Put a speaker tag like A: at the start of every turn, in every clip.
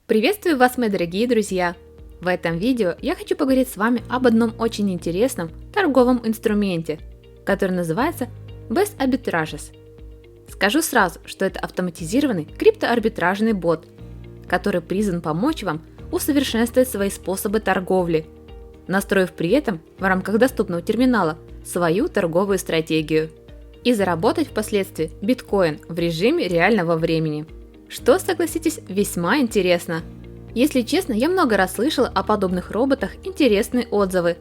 A: Приветствую вас, мои дорогие друзья! В этом видео я хочу поговорить с вами об одном очень интересном торговом инструменте, который называется Best Arbitrages. Скажу сразу, что это автоматизированный криптоарбитражный бот, который призван помочь вам усовершенствовать свои способы торговли, настроив при этом в рамках доступного терминала свою торговую стратегию и заработать впоследствии биткоин в режиме реального времени. Что, согласитесь, весьма интересно. Если честно, я много раз слышала о подобных роботах интересные отзывы,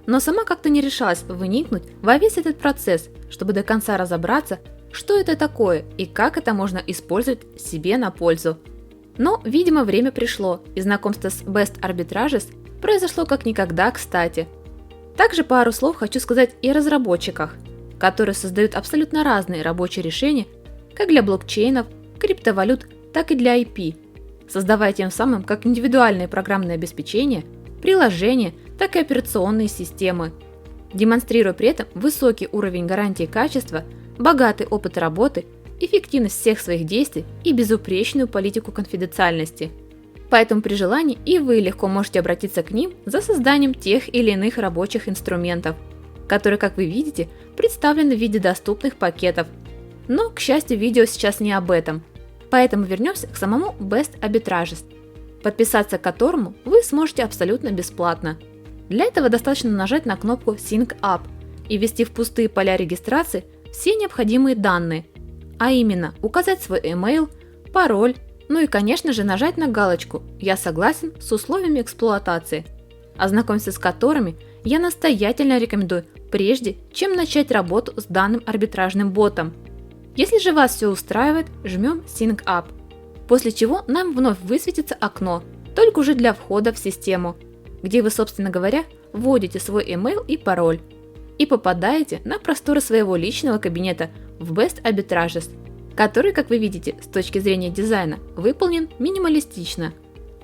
A: но сама как-то не решалась вникнуть во весь этот процесс, чтобы до конца разобраться, что это такое и как это можно использовать себе на пользу. Но, видимо, время пришло, и знакомство с Best Arbitrages произошло как никогда кстати. Также пару слов хочу сказать и о разработчиках, которые создают абсолютно разные рабочие решения как для блокчейнов, криптовалют, так и для IP, создавая тем самым как индивидуальные программные обеспечения, приложения, так и операционные системы, демонстрируя при этом высокий уровень гарантии качества, богатый опыт работы, эффективность всех своих действий и безупречную политику конфиденциальности. Поэтому при желании и вы легко можете обратиться к ним за созданием тех или иных рабочих инструментов, которые, как вы видите, представлены в виде доступных пакетов. Но, к счастью, видео сейчас не об этом. Поэтому вернемся к самому Best Arbitrages, подписаться к которому вы сможете абсолютно бесплатно. Для этого достаточно нажать на кнопку Sync Up и ввести в пустые поля регистрации все необходимые данные, а именно указать свой email, пароль, ну и, конечно же, нажать на галочку «Я согласен с условиями эксплуатации», ознакомиться с которыми я настоятельно рекомендую прежде, чем начать работу с данным арбитражным ботом. Если же вас все устраивает, жмем Sync Up, после чего нам вновь высветится окно, только уже для входа в систему, где вы, собственно говоря, вводите свой email и пароль и попадаете на просторы своего личного кабинета в Best Arbitrages, который, как вы видите, с точки зрения дизайна, выполнен минималистично.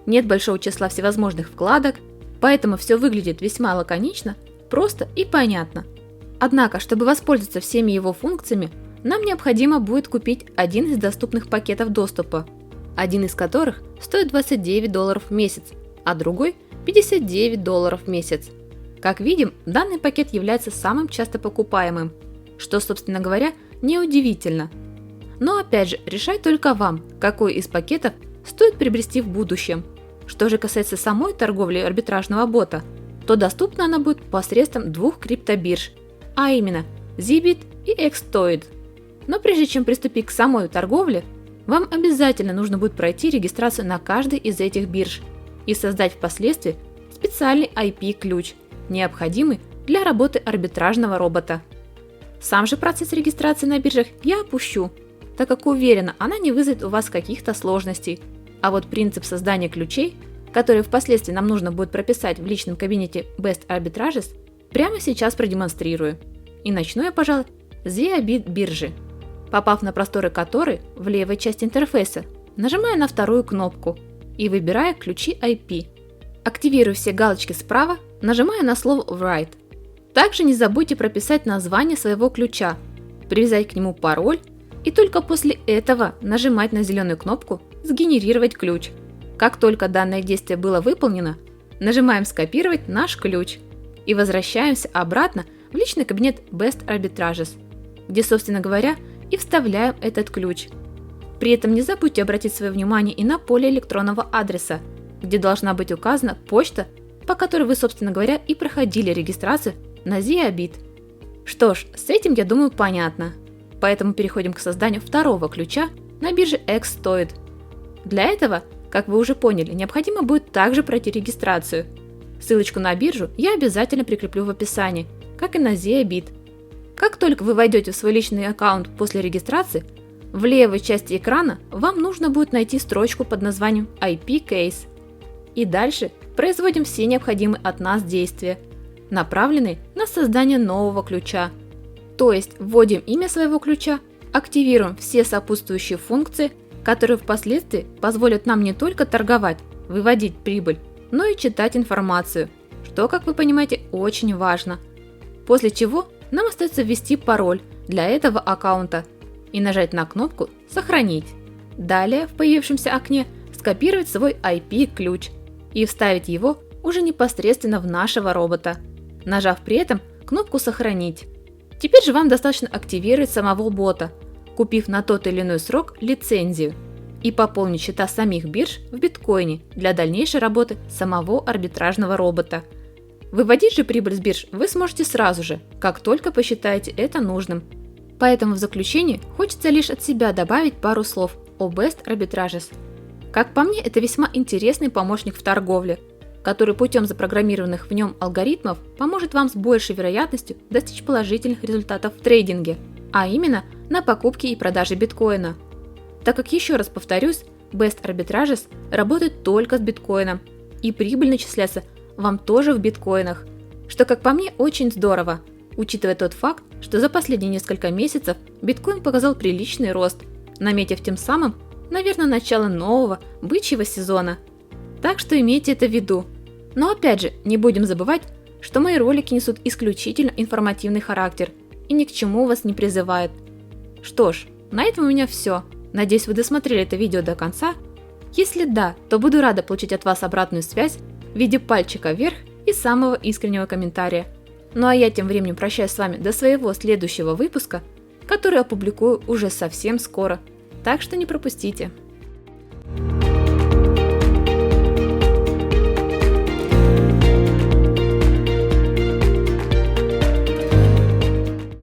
A: Нет большого числа всевозможных вкладок, поэтому все выглядит весьма лаконично, просто и понятно. Однако, чтобы воспользоваться всеми его функциями, нам необходимо будет купить один из доступных пакетов доступа, один из которых стоит $29 в месяц, а другой $59 в месяц. Как видим, данный пакет является самым часто покупаемым, что, собственно говоря, неудивительно. Но опять же, решать только вам, какой из пакетов стоит приобрести в будущем. Что же касается самой торговли арбитражного бота, то доступна она будет посредством двух криптобирж, а именно Zbit и Xtoid. Но прежде чем приступить к самой торговле, вам обязательно нужно будет пройти регистрацию на каждой из этих бирж и создать впоследствии специальный IP-ключ, необходимый для работы арбитражного робота. Сам же процесс регистрации на биржах я опущу, так как уверена, она не вызовет у вас каких-то сложностей. А вот принцип создания ключей, который впоследствии нам нужно будет прописать в личном кабинете Best Arbitrages, прямо сейчас продемонстрирую. И начну я, пожалуй, с Zbit биржи. Попав на просторы которой в левой части интерфейса, нажимаю на вторую кнопку и выбираю ключи IP. Активирую все галочки справа, нажимаю на слово Write. Также не забудьте прописать название своего ключа, привязать к нему пароль и только после этого нажимать на зеленую кнопку «Сгенерировать ключ». Как только данное действие было выполнено, нажимаем «Скопировать наш ключ» и возвращаемся обратно в личный кабинет Best Arbitrages, где, собственно говоря, и вставляем этот ключ. При этом не забудьте обратить свое внимание и на поле электронного адреса, где должна быть указана почта, по которой вы, собственно говоря, и проходили регистрацию на Zbit. Что ж, с этим, я думаю, понятно. Поэтому переходим к созданию второго ключа на бирже Xtoid. Для этого, как вы уже поняли, необходимо будет также пройти регистрацию. Ссылочку на биржу я обязательно прикреплю в описании, как и на Zbit. Как только вы войдете в свой личный аккаунт после регистрации, в левой части экрана вам нужно будет найти строчку под названием IP Case. И дальше производим все необходимые от нас действия, направленные на создание нового ключа. То есть вводим имя своего ключа, активируем все сопутствующие функции, которые впоследствии позволят нам не только торговать, выводить прибыль, но и читать информацию, что, как вы понимаете, очень важно. После чего нам остается ввести пароль для этого аккаунта и нажать на кнопку «Сохранить». Далее в появившемся окне скопировать свой IP-ключ и вставить его уже непосредственно в нашего робота, нажав при этом кнопку «Сохранить». Теперь же вам достаточно активировать самого бота, купив на тот или иной срок лицензию и пополнить счета самих бирж в биткоине для дальнейшей работы самого арбитражного робота. Выводить же прибыль с бирж вы сможете сразу же, как только посчитаете это нужным. Поэтому в заключение хочется лишь от себя добавить пару слов о Best Arbitrages. Как по мне, это весьма интересный помощник в торговле, который путем запрограммированных в нем алгоритмов поможет вам с большей вероятностью достичь положительных результатов в трейдинге, а именно на покупке и продаже биткоина. Так как, еще раз повторюсь, Best Arbitrages работает только с биткоином, и прибыль начисляется вам тоже в биткоинах, что, как по мне, очень здорово, учитывая тот факт, что за последние несколько месяцев биткоин показал приличный рост, наметив тем самым, наверное, начало нового бычьего сезона. Так что имейте это в виду. Но опять же, не будем забывать, что мои ролики несут исключительно информативный характер и ни к чему вас не призывают. Что ж, на этом у меня все. Надеюсь, вы досмотрели это видео до конца. Если да, то буду рада получить от вас обратную связь в виде пальчика вверх и самого искреннего комментария. Ну а я тем временем прощаюсь с вами до своего следующего выпуска, который опубликую уже совсем скоро, так что не пропустите.